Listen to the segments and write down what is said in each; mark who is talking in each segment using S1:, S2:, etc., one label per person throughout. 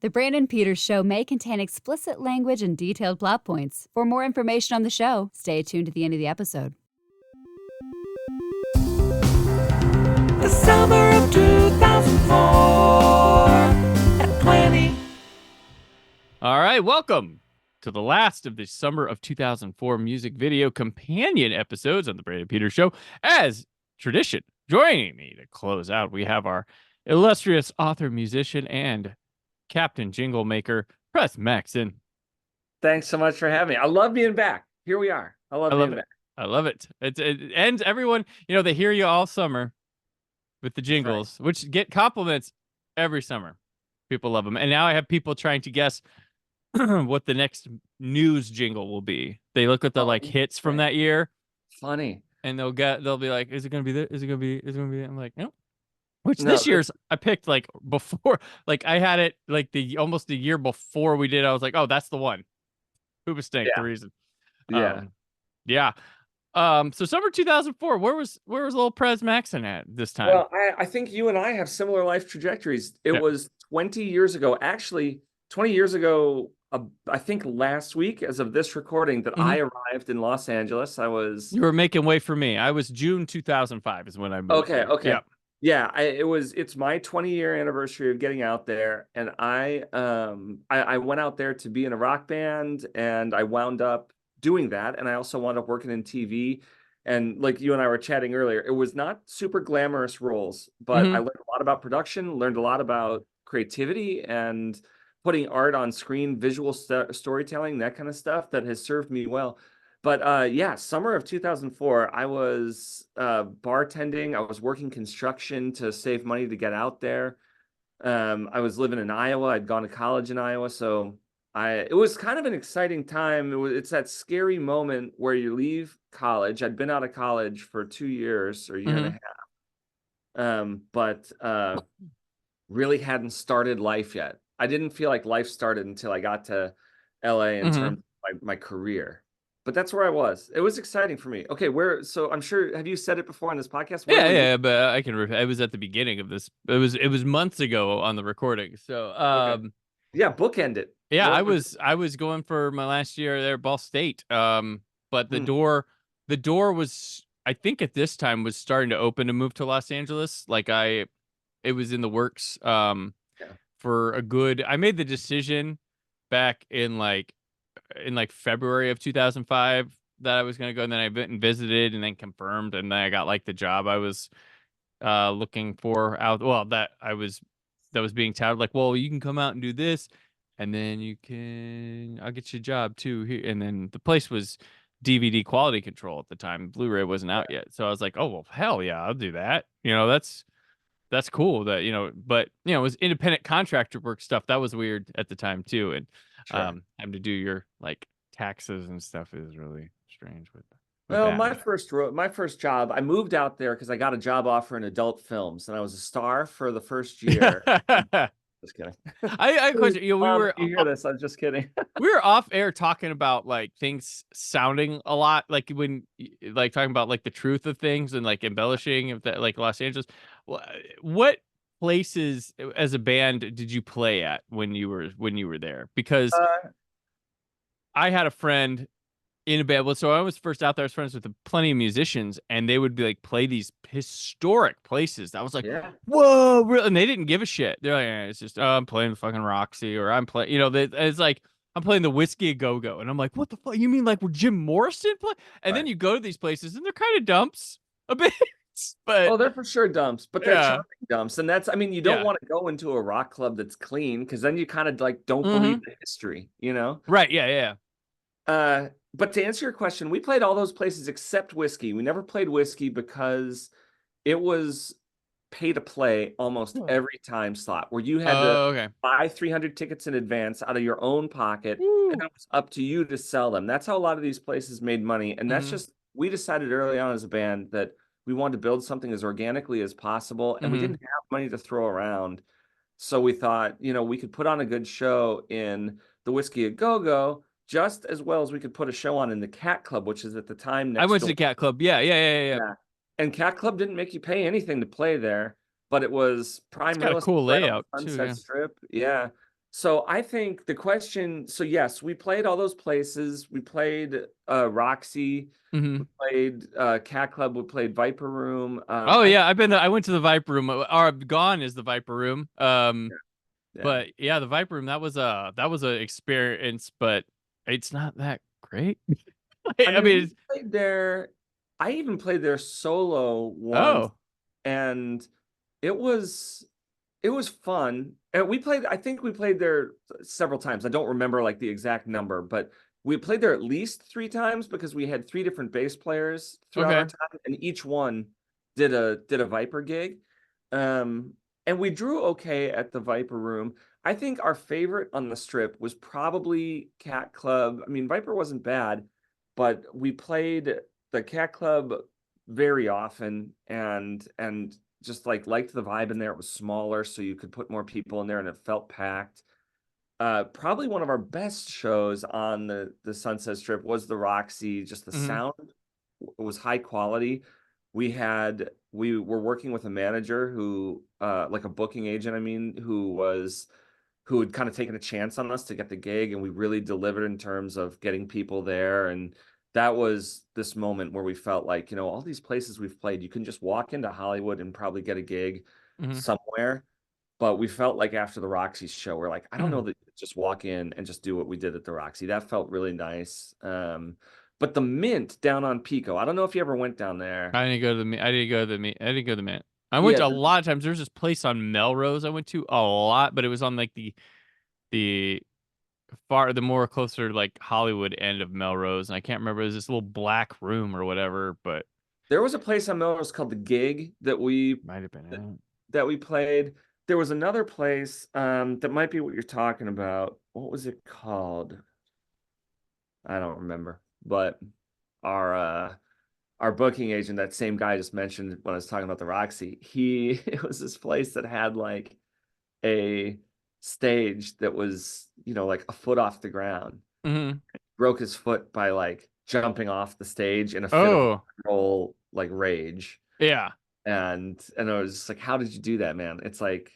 S1: The Brandon Peters Show may contain explicit language and detailed plot points. For more information on the show, stay tuned to the end of the episode.
S2: The summer of 2004 at 20.
S3: All right, welcome to the last of the summer of 2004 music video companion episodes on the Brandon Peters Show. As tradition, joining me to close out, we have our illustrious author, musician, and Captain Jingle Maker, Pres Maxson.
S4: Thanks so much for having me. I love being back. Here we are. I love being back.
S3: I love it. It ends everyone, they hear you all summer with the jingles, right, which get compliments every summer. People love them. And now I have people trying to guess what the next news jingle will be. They look at the hits from that year.
S4: Funny.
S3: And they'll be like, is it gonna be this? Is it gonna be that? I'm like, no. Which this year's I picked before, I had it almost a year before we did. I was like, oh, that's the one. Hoopa Stank, the reason.
S4: Yeah.
S3: So summer 2004, where was little Pres Maxson at this time?
S4: Well, I think you and I have similar life trajectories. It was 20 years ago, actually 20 years ago, I think last week, as of this recording, that I arrived in Los Angeles. You
S3: were making way for me. I was June 2005 is when I moved.
S4: Okay. Yeah, it's my 20-year anniversary of getting out there, and I went out there to be in a rock band, and I wound up doing that, and I also wound up working in TV. And like you and I were chatting earlier, it was not super glamorous roles, but I learned a lot about production, learned a lot about creativity and putting art on screen, visual storytelling, that kind of stuff that has served me well. But summer of 2004, I was bartending. I was working construction to save money to get out there. I was living in Iowa. I'd gone to college in Iowa, so it was kind of an exciting time. It's that scary moment where you leave college. I'd been out of college for 2 years or a year and a half, but really hadn't started life yet. I didn't feel like life started until I got to LA in terms of my career. But that's where I was. It was exciting for me. Okay, so I'm sure, have you said it before on this podcast?
S3: Yeah, but I can. It was at the beginning of this. It was months ago on the recording. So
S4: bookend it.
S3: Yeah, I was going for my last year there at Ball State. But the door was, I think at this time, was starting to open to move to Los Angeles. It was in the works. For a good, I made the decision back in February of 2005 that I was going to go, and then I went and visited and then confirmed, and then I got the job I was looking for out. Well, that was being touted well, you can come out and do this, and then I'll get you a job too here. And then the place was DVD quality control at the time. Blu-ray wasn't out yet, so I was like, oh well, hell yeah, I'll do that. That's cool that, but it was independent contractor work stuff. That was weird at the time too. And having to do your taxes and stuff is really strange with
S4: my first job, I moved out there because I got a job offer in adult films, and I was a star for the first year. Just kidding.
S3: I question you.
S4: You hear this? I'm just kidding.
S3: We were off air talking about things sounding a lot when talking about the truth of things and embellishing of that Los Angeles. What places as a band did you play at when you were there? Because I had a friend in a band. Well, so I was first out there. I was friends with plenty of musicians, and they would be play these historic places. I was like, whoa, really? And they didn't give a shit. They're like, it's just, I'm playing the fucking Roxy, or I'm playing, it's I'm playing the Whiskey a Go-Go. And I'm like, what the fuck? You mean where Jim Morrison play? And then you go to these places, and they're kind of dumps a bit. But
S4: they're for sure dumps, but they're charming dumps. And that's, you don't want to go into a rock club that's clean, because then you kind of don't believe the history,
S3: Right, yeah.
S4: But to answer your question, we played all those places except Whiskey. We never played Whiskey because it was pay to play almost every time slot, where you had to buy 300 tickets in advance out of your own pocket, and it was up to you to sell them. That's how a lot of these places made money. And that's just, we decided early on as a band that we wanted to build something as organically as possible, and we didn't have money to throw around. So we thought, we could put on a good show in the Whiskey a Go-Go, just as well as we could put a show on in the Cat Club, which is at the time next
S3: I went to the Cat Club. Yeah.
S4: And Cat Club didn't make you pay anything to play there, but it was prime.
S3: It's got a cool layout
S4: Sunset
S3: too. Yeah.
S4: Strip. Yeah. So I think the question, so yes, we played all those places. We played Roxy,
S3: Hmm.
S4: we played Cat Club, we played Viper Room.
S3: Oh yeah, I went to the Viper Room. Or gone is the Viper Room.
S4: Yeah.
S3: But yeah, the Viper Room, that was a experience, but it's not that great.
S4: I
S3: I
S4: mean,
S3: mean,
S4: we played there. I even played there solo once,
S3: oh,
S4: and it was it was fun. And we played, I think we played there several times. I don't remember like the exact number, but we played there at least 3 times because we had 3 different bass players throughout our
S3: okay.
S4: time, and each one did a Viper gig. Um, and we drew okay at the Viper Room. I think our favorite on the strip was probably Cat Club. I mean, Viper wasn't bad, but we played the Cat Club very often, and just like liked the vibe in there. It was smaller, so you could put more people in there, and it felt packed. Probably one of our best shows on the Sunset Strip was the Roxy. Just the
S3: Hmm.
S4: sound was high quality. We were working with a manager who, like a booking agent, I mean, who had kind of taken a chance on us to get the gig, and we really delivered in terms of getting people there. And that was this moment where we felt like, all these places we've played, you can just walk into Hollywood and probably get a gig
S3: Hmm.
S4: somewhere. But we felt like after the Roxy show, we're like, I don't know that you could just walk in and just do what we did at the Roxy. That felt really nice. But the Mint down on Pico, I don't know if you ever went down there.
S3: I didn't go to the I didn't go to the I didn't go to the Mint. I went
S4: Yeah,
S3: to a lot of times. There's this place on Melrose I went to a lot, but it was on like the the more closer like Hollywood end of Melrose, and I can't remember. It was this little black room or whatever, but
S4: there was a place on Melrose called the Gig that we
S3: might have been
S4: that,
S3: it.
S4: that we played. There was another place that might be what you're talking about. What was it called? I don't remember. But our uh our booking agent, that same guy I just mentioned when I was talking about the Roxy, it was this place that had like a stage that was, like a foot off the ground.
S3: Hmm.
S4: Broke his foot by like jumping off the stage in a fit of
S3: Oh
S4: roll like rage.
S3: yeah.
S4: And I was just like, how did you do that, man? It's like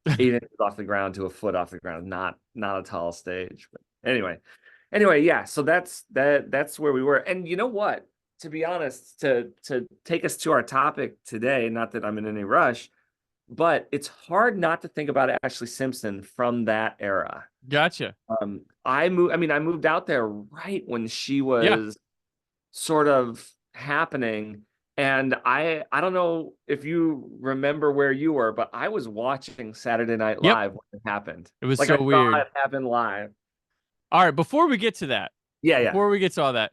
S4: 8 inches off the ground to a foot off the ground, not a tall stage. But anyway, yeah. So that's where we were. And you know what? To be honest, to take us to our topic today, not that I'm in any rush, but it's hard not to think about Ashlee Simpson from that era.
S3: Gotcha.
S4: I moved out there right when she
S3: Yeah.
S4: was sort of happening. And I don't know if you remember where you were, but I was watching Saturday Night
S3: Yep.
S4: Live when it happened.
S3: It was
S4: Like I
S3: so
S4: saw
S3: weird.
S4: it happen live.
S3: All right, before we get to that,
S4: Yeah.
S3: before we get to all that,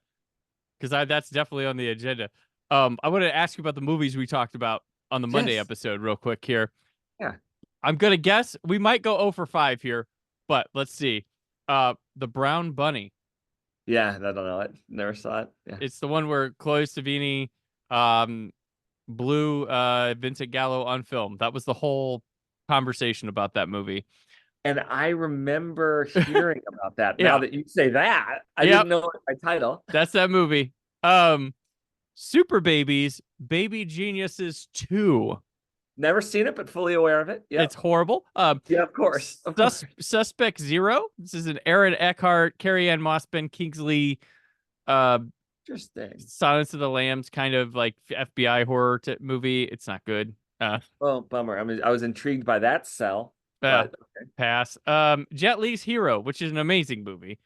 S3: because I that's definitely on the agenda. I wanted to ask you about the movies we talked about on the Monday
S4: Yes.
S3: episode real quick here.
S4: Yeah.
S3: I'm gonna guess we might go 0 for 5 here, but let's see. The Brown Bunny.
S4: Yeah, I don't know it. Never saw it. Yeah.
S3: It's the one where Chloe Savini blew Vincent Gallo on film. That was the whole conversation about that movie.
S4: And I remember hearing about that. Now
S3: Yeah.
S4: that you say that, I
S3: Yep.
S4: didn't know my title.
S3: That's that movie. Super Babies, Baby Geniuses 2.
S4: Never seen it, but fully aware of it. Yeah.
S3: It's horrible.
S4: Yeah, of course. Of course.
S3: Suspect Zero. This is an Aaron Eckhart, Carrie Ann Moss, Ben Kingsley, uh,
S4: Interesting.
S3: Silence of the Lambs kind of like FBI horror movie. It's not good.
S4: Well, bummer. I mean, I was intrigued by that cell,
S3: Uh,
S4: but okay.
S3: pass. Jet Li's Hero, which is an amazing movie.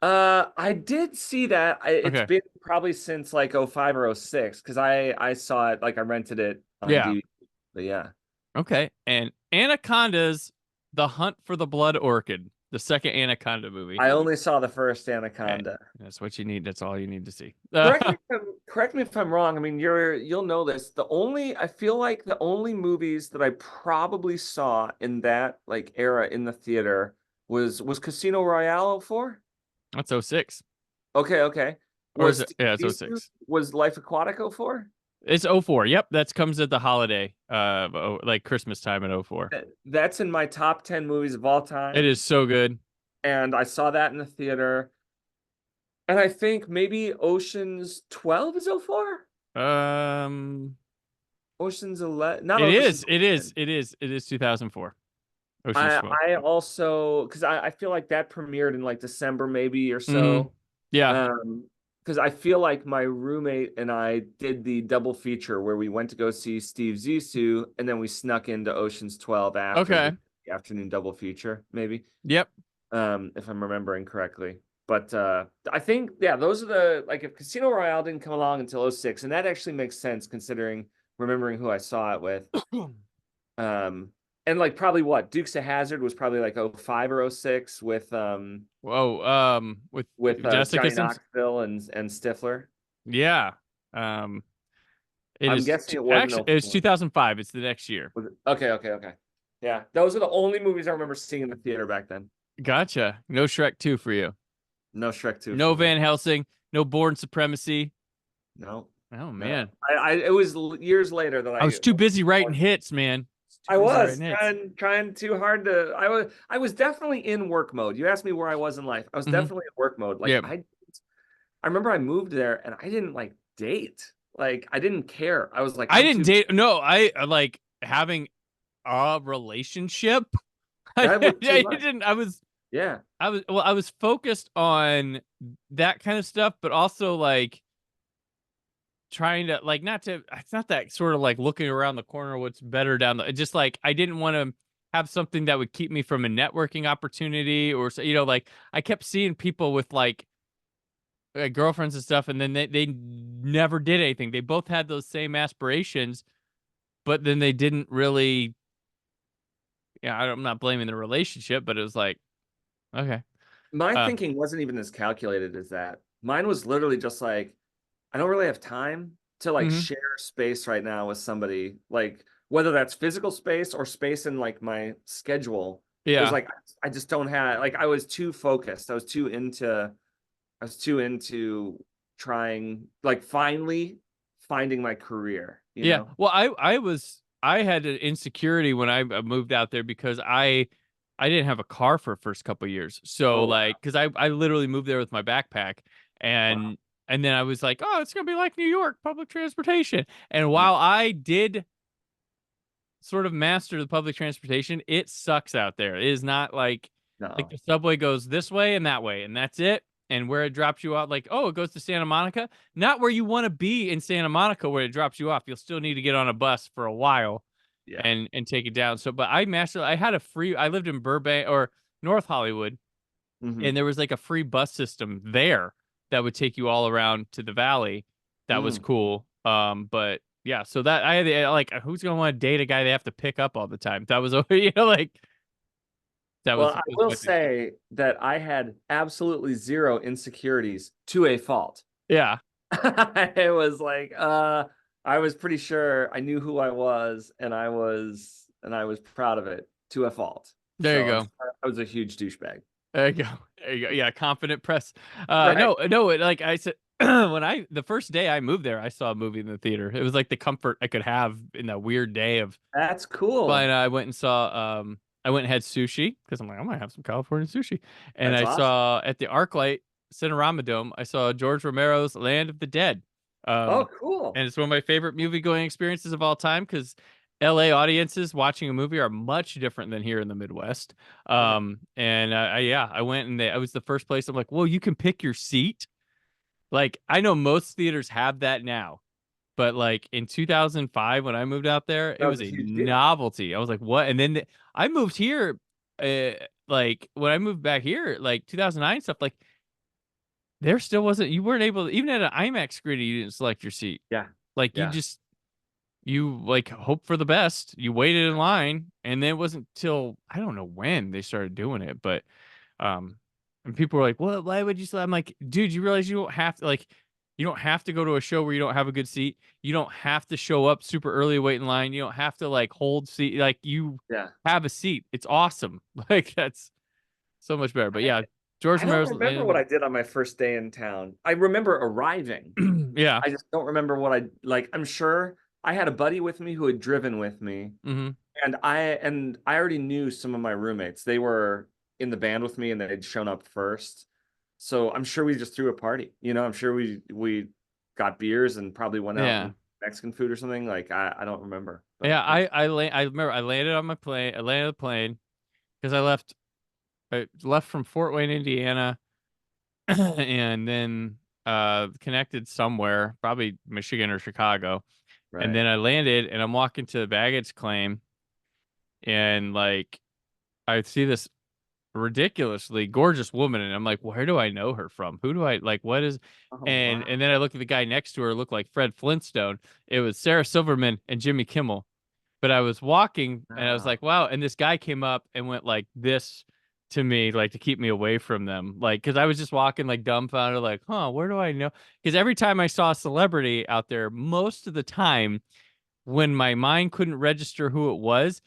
S4: I did see that. It's
S3: Okay.
S4: been probably since like 05 or 06 because I saw it, like I rented it on
S3: Yeah.
S4: DVD. But yeah.
S3: Okay. And Anaconda's The Hunt for the Blood Orchid, the second Anaconda movie.
S4: I only saw the first
S3: Hey,
S4: Anaconda.
S3: that's what you need. That's all you need to see.
S4: Correct me if I'm wrong. I mean, you'll know this. I feel like the only movies that I probably saw in that like era in the theater was Casino Royale 04?
S3: That's 06.
S4: Okay.
S3: Or is
S4: Was
S3: it? Yeah, it's
S4: Steve
S3: 06.
S4: was Life Aquatic 04?
S3: It's 04. Yep, that comes at the holiday, like Christmas time at 04.
S4: That's in my top 10 movies of all time.
S3: It is so good.
S4: And I saw that in the theater. And I think maybe Ocean's 12 is 04?
S3: Um,
S4: Ocean's 11, not
S3: it
S4: Ocean's
S3: is. It is.
S4: 11.
S3: It is. It is 2004. Ocean's 12.
S4: I also, because I feel like that premiered in like December maybe or
S3: Mm-hmm.
S4: so.
S3: Yeah.
S4: Because I feel like my roommate and I did the double feature where we went to go see Steve Zissou and then we snuck into Ocean's 12 after
S3: Okay.
S4: the afternoon double feature, maybe.
S3: Yep.
S4: If I'm remembering correctly. But I think, yeah, those are the, like, if Casino Royale didn't come along until '06, and that actually makes sense considering remembering who I saw it with. Um, and like probably what Dukes of Hazzard was probably like '05 or '06
S3: Whoa. With Jessica
S4: Johnny
S3: Simpson.
S4: Knoxville and Stifler.
S3: Yeah. Um, it
S4: I'm
S3: is
S4: guessing it wasn't
S3: actually it's
S4: '04.
S3: 2005. It's the next year.
S4: Was it? Okay. Yeah, those are the only movies I remember seeing in the theater back then.
S3: Gotcha. No Shrek 2 for you.
S4: No Shrek 2
S3: No
S4: for me.
S3: Van Helsing. No Born Supremacy.
S4: No,
S3: Oh
S4: no.
S3: man.
S4: It was years later that
S3: I was too busy writing hits, man.
S4: I
S3: Too busy
S4: was
S3: writing hits.
S4: trying too hard to. I was definitely in work mode. You asked me where I was in life. I was definitely in work mode. Like
S3: Yeah.
S4: I remember I moved there and I didn't like date. Like I didn't care. I was like,
S3: I
S4: I'm
S3: didn't
S4: too.
S3: date. No, I like having a relationship. I
S4: That was too much.
S3: didn't.
S4: Yeah.
S3: I was focused on that kind of stuff, but also like trying to like not to. It's not that sort of like looking around the corner. What's better down the? Just like I didn't want to have something that would keep me from a networking opportunity, or like I kept seeing people with like girlfriends and stuff, and then they never did anything. They both had those same aspirations, but then they didn't really. Yeah, I'm not blaming the relationship, but it was like, okay.
S4: My
S3: Uh,
S4: thinking wasn't even as calculated as that. Mine was literally just like, I don't really have time to like
S3: mhm.
S4: share space right now with somebody, like whether that's physical space or space in like my schedule. It was
S3: Yeah,
S4: like I just don't have like I was too focused. I was too into trying like finally finding my career, you
S3: yeah.
S4: know?
S3: Well, I had an insecurity when I moved out there because I didn't have a car for the first couple of years. So
S4: Oh
S3: like, because I literally moved there with my backpack,
S4: wow.
S3: and then I was like, oh, it's gonna be like New York, public transportation. And
S4: No,
S3: while I did sort of master the public transportation, it sucks out there. It is not like
S4: no.
S3: the subway goes this way and that way, and that's it. And where it drops you out, like, oh, it goes to Santa Monica, not where you want to be in Santa Monica, where it drops you off. You'll still need to get on a bus for a while
S4: Yeah.
S3: and take it down. So, but I mastered. I had a free. I lived in Burbank or North Hollywood,
S4: Hmm.
S3: and there was like a free bus system there that would take you all around to the valley. That was
S4: Mm.
S3: cool. But yeah, so that I had like, who's gonna want to date a guy they have to pick up all the time? That was like
S4: Well, I
S3: was
S4: will
S3: my thing.
S4: say that I had absolutely zero insecurities to a fault.
S3: Yeah,
S4: It was like I was pretty sure I knew who I was and I was proud of it to a fault.
S3: there you
S4: So
S3: go.
S4: I was a huge douchebag.
S3: There you go. There you go. Yeah, confident press.
S4: Right.
S3: No, like I said, the first day I moved there, I saw a movie in the theater. It was like the comfort I could have in that weird day of
S4: That's
S3: flying.
S4: cool.
S3: I went and saw, I went and had sushi because I'm like, I might have some California sushi. And
S4: That's
S3: I
S4: awesome.
S3: saw at the ArcLight Cinerama Dome, I saw George Romero's Land of the Dead.
S4: Oh,
S3: Um,
S4: cool.
S3: and it's one of my favorite movie going experiences of all time because LA audiences watching a movie are much different than here in the Midwest.
S4: Right.
S3: And yeah, I went and I was the first place. I'm like, well, you can pick your seat. Like, I know most theaters have that now, but like in 2005 when I moved out there, it
S4: That was
S3: was
S4: a
S3: a
S4: huge deal.
S3: novelty. I was like, what? And then I moved here, like when I moved back here, like 2009 stuff, like there still wasn't, you weren't able to, even at an IMAX screening, you didn't select your seat.
S4: Yeah.
S3: Like
S4: Yeah.
S3: you like hope for the best. You waited in line, and then it wasn't till I don't know when they started doing it, but um, and people were like, "Well, why would you?" I'm like, "Dude, you realize you don't have to like, you don't have to go to a show where you don't have a good seat. You don't have to show up super early, wait in line. You don't have to like hold seat. Like you
S4: Yeah.
S3: have a seat. It's awesome. Like that's so much better." But yeah, George
S4: I don't
S3: Romero's
S4: remember what I did on my first day in town. I remember arriving.
S3: yeah.
S4: I just don't remember what I like. I'm sure I had a buddy with me who had driven with me,
S3: Hmm.
S4: and I already knew some of my roommates. They were in the band with me, and they'd shown up first. So I'm sure we just threw a party. You know, I'm sure we got beers and probably went out
S3: Yeah.
S4: and Mexican food or something. Like I don't remember, but
S3: Yeah,
S4: yeah.
S3: I remember I landed on my plane. I landed on the plane. because I left from Fort Wayne, Indiana, and then connected somewhere, probably Michigan or Chicago. And
S4: Right.
S3: then I landed and I'm walking to the baggage claim and like I see this ridiculously gorgeous woman and I'm like, where do I know her from? Who do I like? What is
S4: Oh,
S3: and
S4: wow.
S3: then I look at the guy next to her, looked like Fred Flintstone. It was Sarah Silverman and Jimmy Kimmel. But I was walking and I was
S4: Wow.
S3: like, wow. And this guy came up and went like this to me, like to keep me away from them. Like, cause I was just walking like dumbfounded, like, huh, where do I know? Because every time I saw a celebrity out there, most of the time when my mind couldn't register who it was,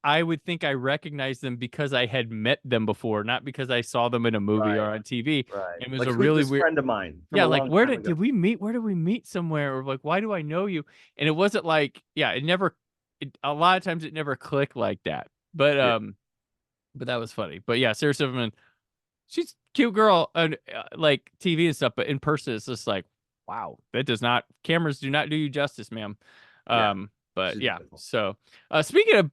S3: I would think I recognized them because I had met them before, not because I saw them in a movie or
S4: Right.
S3: on TV.
S4: Right.
S3: And it was
S4: Like,
S3: a
S4: who's
S3: really
S4: this
S3: weird,
S4: friend of mine from
S3: yeah,
S4: a
S3: like
S4: long
S3: where
S4: time
S3: did
S4: ago?
S3: we meet? Where did we meet somewhere? Or like, why do I know you? And it wasn't like, yeah, a lot of times it never clicked like that.
S4: Yeah.
S3: But that was funny. But yeah, Sarah Silverman, she's a cute girl and like TV and stuff, but in person it's just like, wow, cameras do not do you justice, ma'am.
S4: Yeah.
S3: But
S4: She's
S3: yeah.
S4: beautiful.
S3: So speaking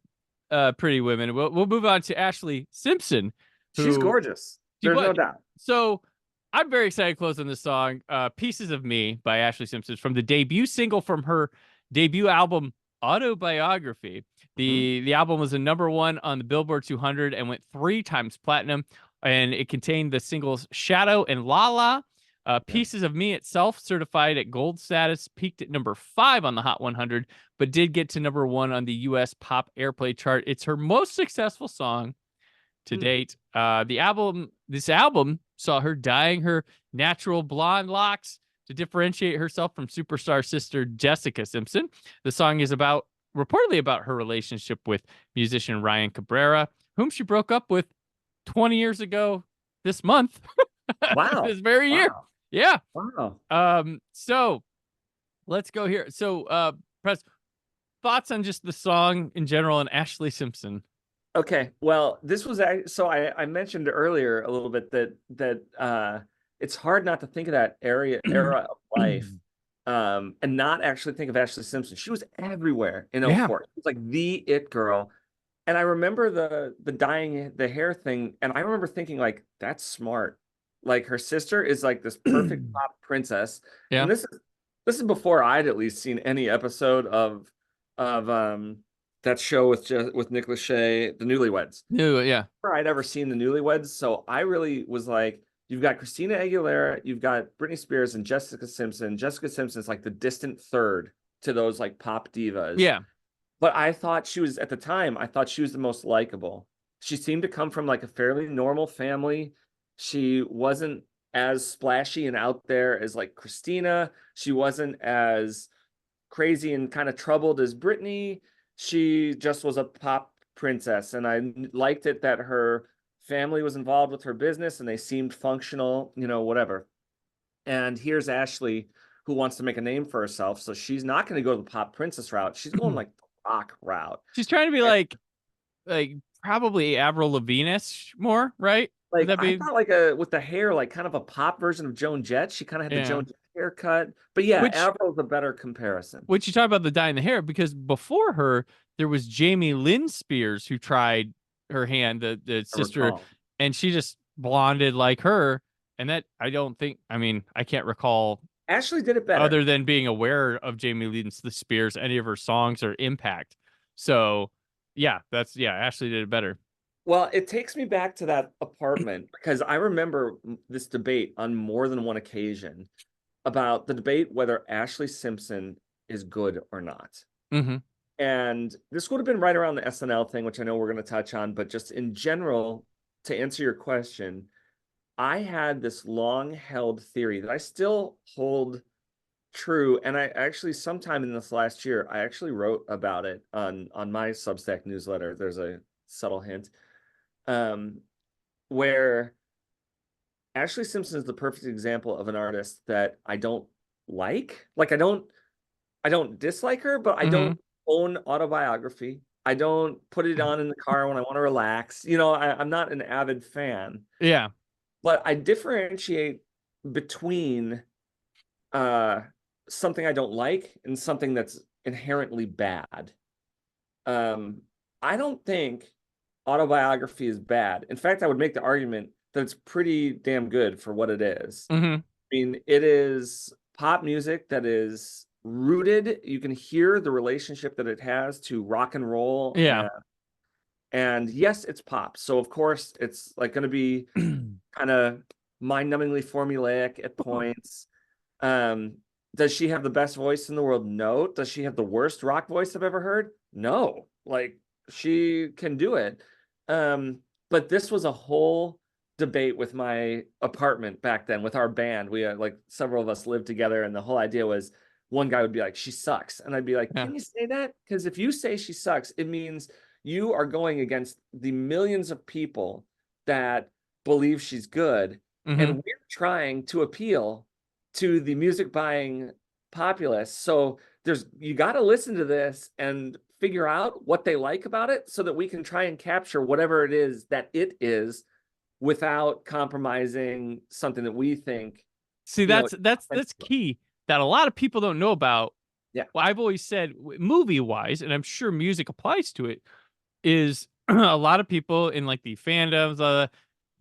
S3: of pretty women, we'll move on to Ashlee Simpson,
S4: She's
S3: who
S4: gorgeous.
S3: she
S4: There's
S3: was.
S4: no doubt.
S3: So I'm very excited to close on this song, Pieces of Me by Ashlee Simpson from the debut single from her debut album Autobiography.
S4: Mhm.
S3: The album was a #1 on the Billboard 200 and went 3 times platinum, and it contained the singles Shadow and La La.
S4: Yeah.
S3: Pieces of Me itself, certified at gold status, peaked at #5 on the Hot 100, but did get to #1 on the US Pop Airplay chart. It's her most successful song to
S4: Hmm.
S3: date. This album saw her dyeing her natural blonde locks to differentiate herself from superstar sister Jessica Simpson. The song is reportedly about her relationship with musician Ryan Cabrera, whom she broke up with 20 years ago this month,
S4: Wow.
S3: this very year.
S4: Wow.
S3: Yeah.
S4: Wow.
S3: So let's go here. So, Press, thoughts on just the song in general and Ashlee Simpson.
S4: Okay. Well, this was so I mentioned earlier a little bit that it's hard not to think of that era of life and not actually think of Ashlee Simpson. She was everywhere in
S3: Yeah.
S4: '04. She was like the it girl. And I remember the dyeing the hair thing, and I remember thinking like that's smart. Like her sister is like this perfect pop princess.
S3: Yeah.
S4: And this is before I'd at least seen any episode of that show with Nick Lachey, The Newlyweds.
S3: Yeah.
S4: Before I'd ever seen The Newlyweds, so I really was like, you've got Christina Aguilera, you've got Britney Spears, and Jessica Simpson. Jessica Simpson's like the distant third to those like pop divas.
S3: Yeah.
S4: But I thought she was, at the time, I thought she was the most likable. She seemed to come from like a fairly normal family. She wasn't as splashy and out there as like Christina. She wasn't as crazy and kind of troubled as Britney. She just was a pop princess. And I liked it that her family was involved with her business and they seemed functional, whatever. And here's Ashlee, who wants to make a name for herself. So she's not going to go the pop princess route. She's going like the rock route.
S3: She's trying to be like probably Avril Lavigne-ish more, right? Would
S4: Like
S3: that
S4: I
S3: be?
S4: thought, like with the hair, like kind of a pop version of Joan Jett. She kind of had the
S3: Yeah.
S4: Joan Jett haircut. But yeah,
S3: Which
S4: Avril's a better comparison.
S3: you talk about the dye in the hair because before her there was Jamie Lynn Spears who tried her hand, the
S4: I
S3: sister,
S4: recall.
S3: and she just blonded like her. And that I don't think. I mean, I can't recall
S4: Ashlee did it better.
S3: other than being aware of Jamie Lynn Spears, any of her songs or impact. So yeah, Ashlee did it better.
S4: Well, it takes me back to that apartment because I remember this debate on more than one occasion about the debate whether Ashlee Simpson is good or not.
S3: Mm-hmm.
S4: And this would have been right around the SNL thing, which I know we're going to touch on, but just in general, to answer your question, I had this long held theory that I still hold true. And I actually, sometime in this last year, I actually wrote about it on my Substack newsletter. There's a subtle hint where Ashlee Simpson is the perfect example of an artist that I don't like. Like I don't dislike her, but I
S3: Mm-hmm.
S4: don't own Autobiography. I don't put it on in the car when I want to relax. I'm not an avid fan,
S3: Yeah.
S4: but I differentiate between something I don't like and something that's inherently bad. I don't think autobiography is bad. In fact, I would make the argument that it's pretty damn good for what it is.
S3: Mm-hmm.
S4: I mean, it is pop music that is rooted. You can hear the relationship that it has to rock and roll.
S3: Yeah.
S4: And yes, it's pop. So of course it's like going to be kind of mind-numbingly formulaic at points. Does she have the best voice in the world? No. Does she have the worst rock voice I've ever heard? No. Like, she can do it. But this was a whole debate with my apartment back then with our band. We had like several of us lived together, and the whole idea was one guy would be like, she sucks. And I'd be like,
S3: Yeah.
S4: can you say that? Because if you say she sucks, it means you are going against the millions of people that believe she's good.
S3: Mm-hmm.
S4: And we're trying to appeal to the music buying populace. So you got to listen to this and figure out what they like about it so that we can try and capture whatever it is that it is without compromising something that we think.
S3: See, that's key that a lot of people don't know about.
S4: Yeah.
S3: Well, I've always said movie wise, and I'm sure music applies to it, is a lot of people in like the fandoms,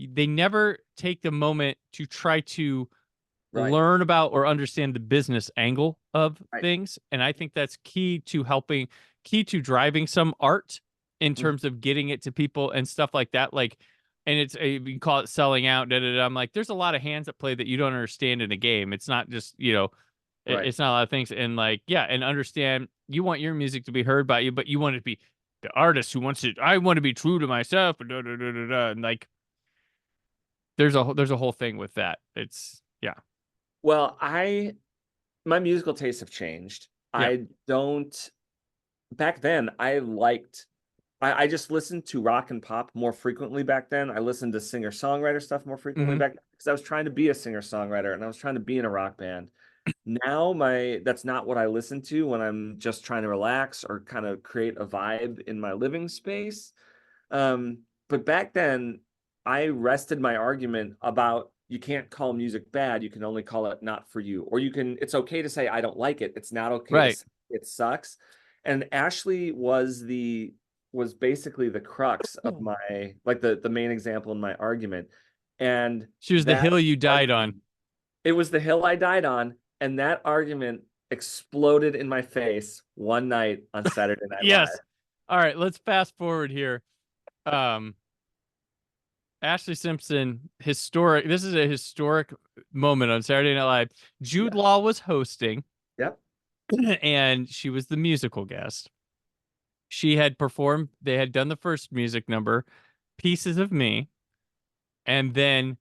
S3: they never take the moment to try to learn about or understand the business angle of things. And I think that's key to driving some art in terms of getting it to people and stuff like that. Like, and you can call it selling out. I'm like, there's a lot of hands at play that you don't understand in a game. It's not just, it's not a lot of things. And like, yeah, and understand you want your music to be heard by you, but you want it to be the artist who wants it. I want to be true to myself. And like, there's a whole thing with that. It's
S4: Well, my musical tastes have changed.
S3: Yeah.
S4: Back then I just listened to rock and pop more frequently back then. I listened to singer-songwriter stuff more frequently back then because I was trying to be a singer-songwriter and I was trying to be in a rock band. Now that's not what I listen to when I'm just trying to relax or kind of create a vibe in my living space. But back then I rested my argument about you can't call music bad. You can only call it not for you. Or it's okay to say, I don't like it. It's not okay to say it sucks. And Ashlee was basically the crux of my, like the main example in my argument. And
S3: she was the hill you died on.
S4: It was the hill I died on. And that argument exploded in my face one night on Saturday Night
S3: Yes.
S4: Live.
S3: All right, let's fast forward here. Ashlee Simpson, historic. This is a historic moment on Saturday Night Live. Jude Law was hosting.
S4: Yep.
S3: And she was the musical guest. She had performed, they had done the first music number, Pieces of Me. And then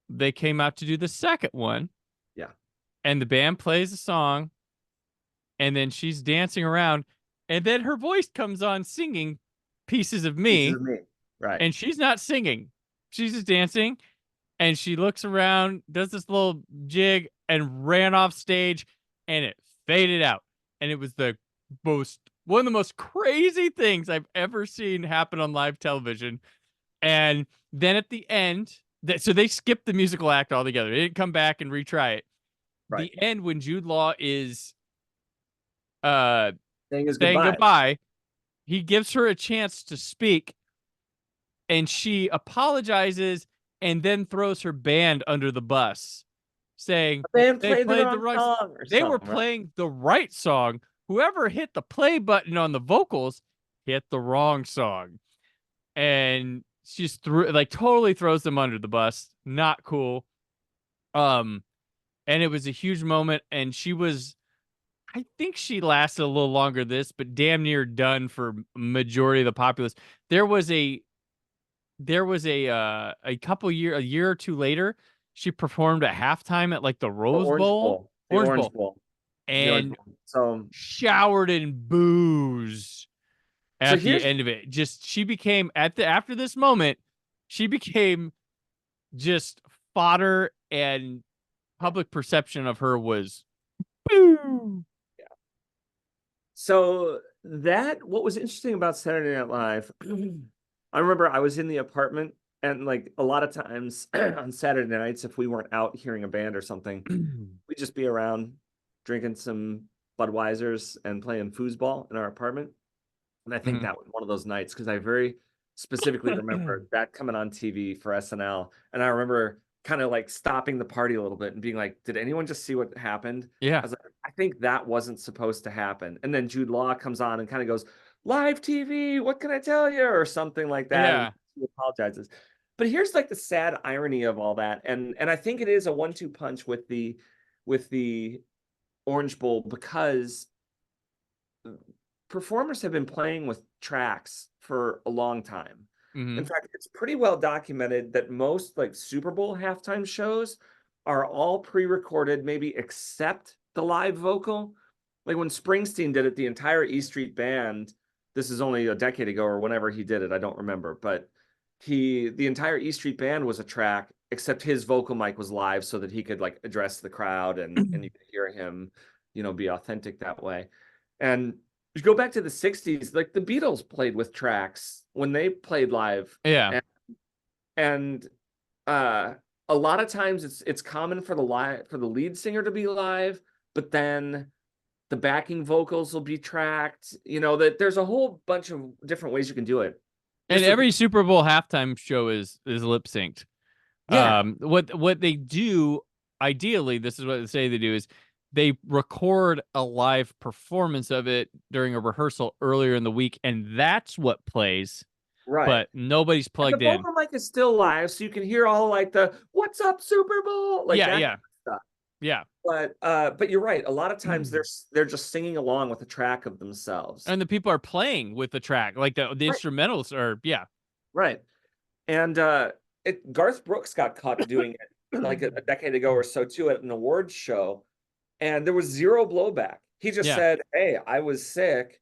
S3: they came out to do the second one.
S4: Yeah.
S3: And the band plays a song. And then she's dancing around. And then her voice comes on singing Pieces of Me.
S4: Pieces of Me. Right.
S3: And she's not singing. She's just dancing. And she looks around, does this little jig, and ran off stage, and it faded out. And it was one of the most crazy things I've ever seen happen on live television. And then at the end, so they skipped the musical act altogether. They didn't come back and retry it.
S4: Right.
S3: The end, when Jude Law is
S4: saying
S3: goodbye, he gives her a chance to speak. And she apologizes and then throws her band under the bus, saying
S4: they played the wrong song.
S3: They were playing the right song. Whoever hit the play button on the vocals hit the wrong song. And she just totally throws them under the bus. Not cool. And it was a huge moment. And I think she lasted a little longer but damn near done for majority of the populace. There was a year or two later, she performed at halftime at like the Rose Bowl.
S4: Orange Bowl.
S3: And showered in booze at the end of it. She became after this moment, she became just fodder, and public perception of her was boo.
S4: Yeah. So what was interesting about Saturday Night Live, I remember I was in the apartment, and like a lot of times on Saturday nights, if we weren't out hearing a band or something, we'd just be around drinking some Budweisers and playing foosball in our apartment. And I think that was one of those nights because I very specifically remember that coming on TV for SNL. And I remember kind of like stopping the party a little bit and being like, did anyone just see what happened? I
S3: Yeah.
S4: was like, I think that wasn't supposed to happen. And then Jude Law comes on and kind of goes, live TV, what can I tell you? Or something like that.
S3: Yeah.
S4: And he apologizes. But here's like the sad irony of all that. And I think it is a 1-2 punch with the Orange Bowl, because performers have been playing with tracks for a long time.
S3: Mhm.
S4: In fact, it's pretty well documented that most like Super Bowl halftime shows are all pre-recorded, maybe except the live vocal. Like when Springsteen did it, the entire E Street Band, this is only a decade ago or whenever he did it, I don't remember, but the entire E Street Band was a track, except his vocal mic was live so that he could like address the crowd and you could hear him, be authentic that way. And you go back to the 60s, like the Beatles played with tracks when they played live.
S3: Yeah.
S4: And a lot of times it's common for the lead singer to be live, but then the backing vocals will be tracked. That there's a whole bunch of different ways you can do it.
S3: And every Super Bowl halftime show is lip synced.
S4: Yeah.
S3: What they do, ideally, this is what they say they do, is they record a live performance of it during a rehearsal earlier in the week, and that's what plays.
S4: Right.
S3: But nobody's plugged
S4: the
S3: in.
S4: vocal mic is still live, so you can hear all like the "What's up, Super Bowl?" like that kind of stuff.
S3: Yeah.
S4: But you're right. A lot of times they're just singing along with a track of themselves,
S3: and the people are playing with the track, like the instrumentals are. Yeah.
S4: Right. And Garth Brooks got caught doing it like a decade ago or so too at an awards show, and there was zero blowback. He just said, "Hey, I was sick."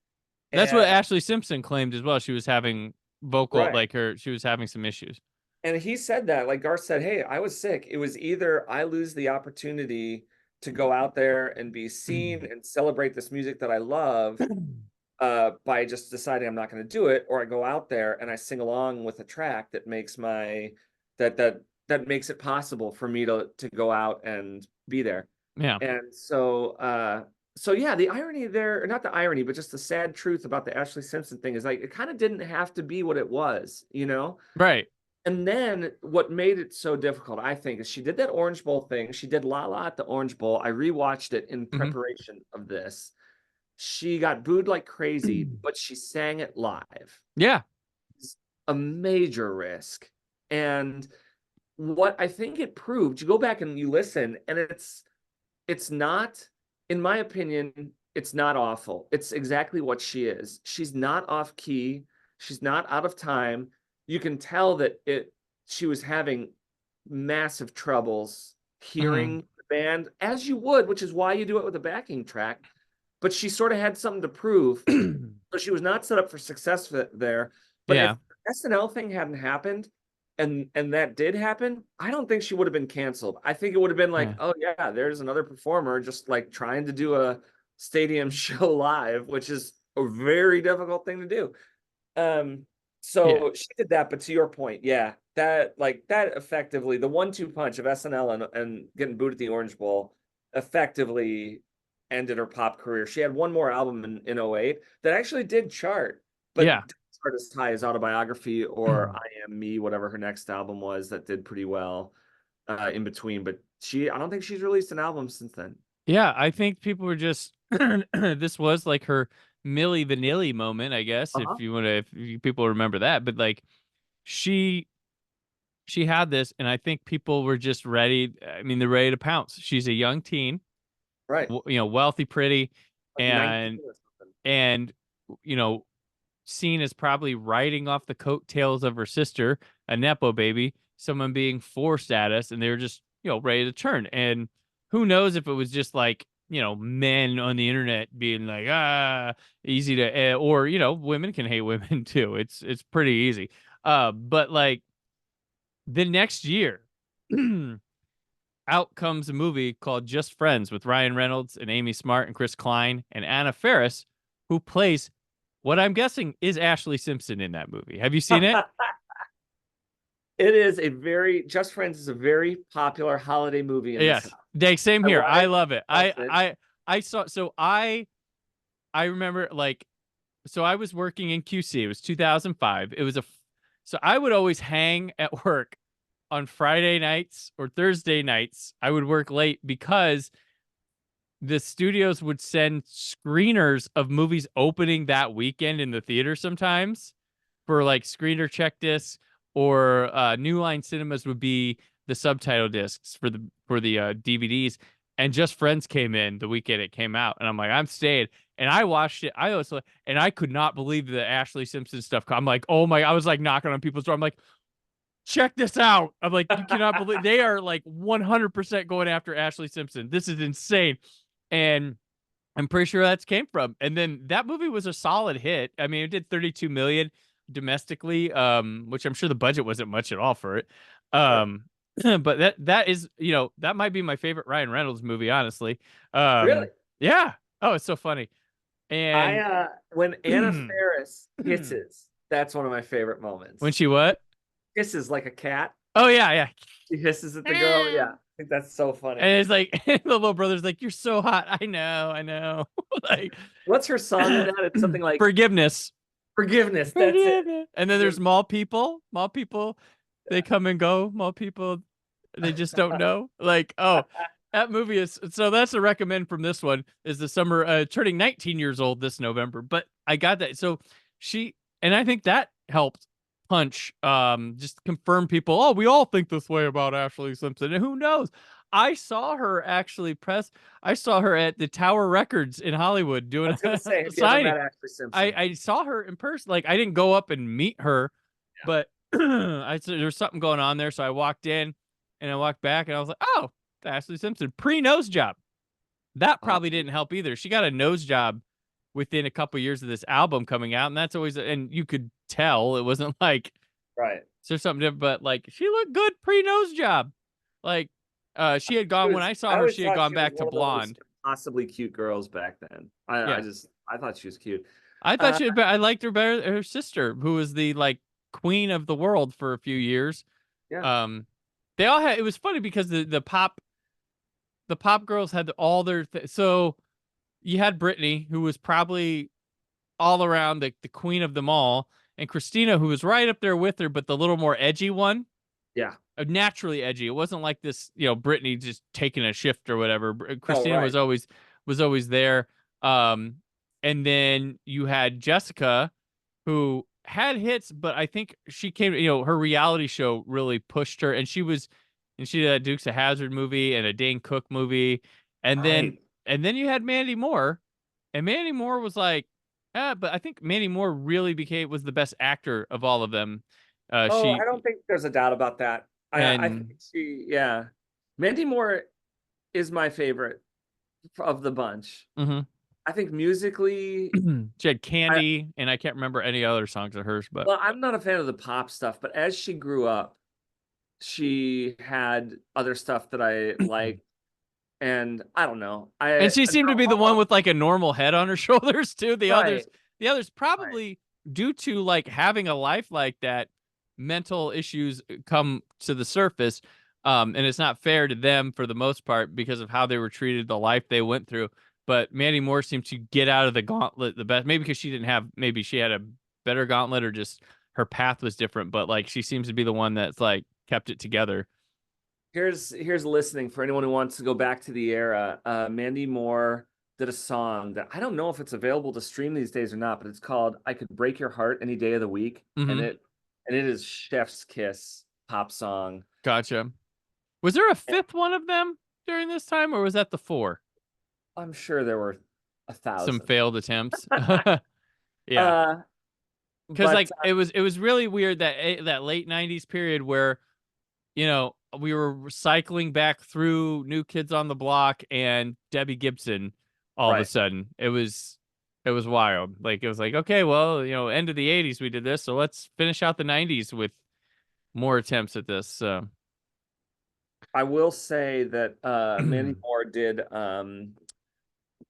S3: That's what Ashlee Simpson claimed as well. She was having vocal, she was having some issues.
S4: And he said that, like Garth said, "Hey, I was sick. It was either I lose the opportunity to go out there and be seen and celebrate this music that I love by just deciding I'm not going to do it, or I go out there and I sing along with a track that makes that makes it possible for me to go out and be there."
S3: Yeah.
S4: And so yeah, the irony there, or not the irony, but just the sad truth about the Ashlee Simpson thing is like it kind of didn't have to be what it was,
S3: Right.
S4: And then what made it so difficult, I think, is she did that Orange Bowl thing. She did La La at the Orange Bowl. I rewatched it in preparation of this. She got booed like crazy, but she sang it live.
S3: Yeah.
S4: It's a major risk. And what I think it proved, you go back and you listen, and it's not, in my opinion, it's not awful. It's exactly what she is. She's not off key. She's not out of time. You can tell that she was having massive troubles hearing the band, as you would, which is why you do it with a backing track. But she sort of had something to prove. So she was not set up for success there. But if the SNL thing hadn't happened, and that did happen, I don't think she would have been canceled. I think it would have been like, oh yeah, there's another performer just like trying to do a stadium show live, which is a very difficult thing to do. So she did that, but to your point, that effectively, the 1-2 punch of SNL and getting booed at the Orange Bowl effectively ended her pop career. She had one more album in 2008 that actually did chart, but didn't chart as high as Autobiography or I Am Me, whatever her next album was, that did pretty well in between. But I don't think she's released an album since then.
S3: Yeah, I think people were just this was like her Milli Vanilli moment, I guess, if people remember that. But like she had this, and I think people were just ready. I mean, they're ready to pounce. She's a young teen,
S4: right?
S3: Wealthy, pretty,
S4: Like
S3: and seen as probably riding off the coattails of her sister, a nepo baby, someone being forced at us, and they were just ready to turn. And who knows if it was just like men on the internet being like, easy to, or, women can hate women too. It's pretty easy. But like the next year, out comes a movie called Just Friends with Ryan Reynolds and Amy Smart and Chris Klein and Anna Faris, who plays what I'm guessing is Ashlee Simpson in that movie. Have you seen it?
S4: It is Just Friends is a very popular holiday movie.
S3: Yes. Same here. I love it. I saw, so I remember, like, so I was working in QC. It was 2005. It was So I would always hang at work on Friday nights or Thursday nights. I would work late because the studios would send screeners of movies opening that weekend in the theater sometimes for like screener check discs, or New Line Cinemas would be the subtitle discs for the DVDs. And Just Friends came in the weekend it came out, and I'm like, I'm staying. And I watched it. And I could not believe the Ashlee Simpson stuff. I'm like, oh my! I was like knocking on people's door. I'm like, check this out. I'm like, you cannot believe they are like 100% going after Ashlee Simpson. This is insane. And I'm pretty sure that's came from. And then that movie was a solid hit. I mean, it did 32 million domestically, which I'm sure the budget wasn't much at all for it. But that is, that might be my favorite Ryan Reynolds movie, honestly.
S4: Really?
S3: Yeah. Oh, it's so funny. And
S4: When Anna Faris kisses, that's one of my favorite moments.
S3: when she what?
S4: Kisses like a cat.
S3: Oh yeah, yeah.
S4: She hisses at the girl. Yeah, I think that's so funny.
S3: And it's like the little brother's like, "You're so hot." I know. Like,
S4: what's her song in that? It's something like
S3: Forgiveness.
S4: Forgiveness. That's it.
S3: And then there's mall people. Mall people, they come and go. Mall people, they just don't know. Like, oh, that movie is so. That's a recommend from this one. Is the summer turning 19 years old this November. But I got that. So and I think that helped punch just confirm people. Oh, we all think this way about Ashlee Simpson, and who knows? I saw her actually I saw her at the Tower Records in Hollywood doing a signing. I saw her in person. Like, I didn't go up and meet her, but I said there was something going on there. So I walked in and I walked back and I was like, oh, Ashlee Simpson, pre-nose job. That probably didn't help either. She got a nose job within a couple years of this album coming out. And that's always, and you could tell it wasn't like,
S4: right.
S3: So something different, but like she looked good pre-nose job. Like, she had gone when I saw her. She had gone back to blonde.
S4: Possibly cute girls back then. I thought she was cute.
S3: I thought I liked her better. Her sister, who was the like queen of the world for a few years.
S4: Yeah.
S3: They all had. It was funny because the pop girls had all their. So you had Britney, who was probably all around the queen of them all, and Christina, who was right up there with her, but the little more edgy one.
S4: Yeah.
S3: Naturally edgy. It wasn't like this, Britney just taking a shift or whatever. Christina was always there. And then you had Jessica, who had hits, but I think she came, her reality show really pushed her, and she did a Dukes of Hazzard movie and a Dane Cook movie. And then you had Mandy Moore, and Mandy Moore was like, but I think Mandy Moore really was the best actor of all of them.
S4: I don't think there's a doubt about that. I think Mandy Moore is my favorite of the bunch.
S3: Mm-hmm.
S4: I think musically,
S3: she had Candy, and I can't remember any other songs of hers. But
S4: I'm not a fan of the pop stuff. But as she grew up, she had other stuff that I liked, and I don't know.
S3: And she seemed to be the one with like a normal head on her shoulders too. The others probably due to like having a life like that, mental issues come to the surface, and it's not fair to them for the most part because of how they were treated, the life they went through. But Mandy Moore seemed to get out of the gauntlet the best, maybe because maybe she had a better gauntlet, or just her path was different, but like she seems to be the one that's like kept it together.
S4: Here's listening for anyone who wants to go back to the era. Mandy Moore did a song that I don't know if it's available to stream these days or not, but it's called "I Could Break Your Heart Any Day of the Week," and it is chef's kiss pop song.
S3: Gotcha. Was there a fifth one of them during this time, or was that the four?
S4: I'm sure there were 1,000.
S3: Some failed attempts. Yeah. Because like it was really weird that late 90s period where, we were cycling back through New Kids on the Block and Debbie Gibson all of a sudden. It was wild. Like, it was like, okay, well, end of the 80s we did this, so let's finish out the 90s with more attempts at this. So
S4: I will say that Mandy Moore did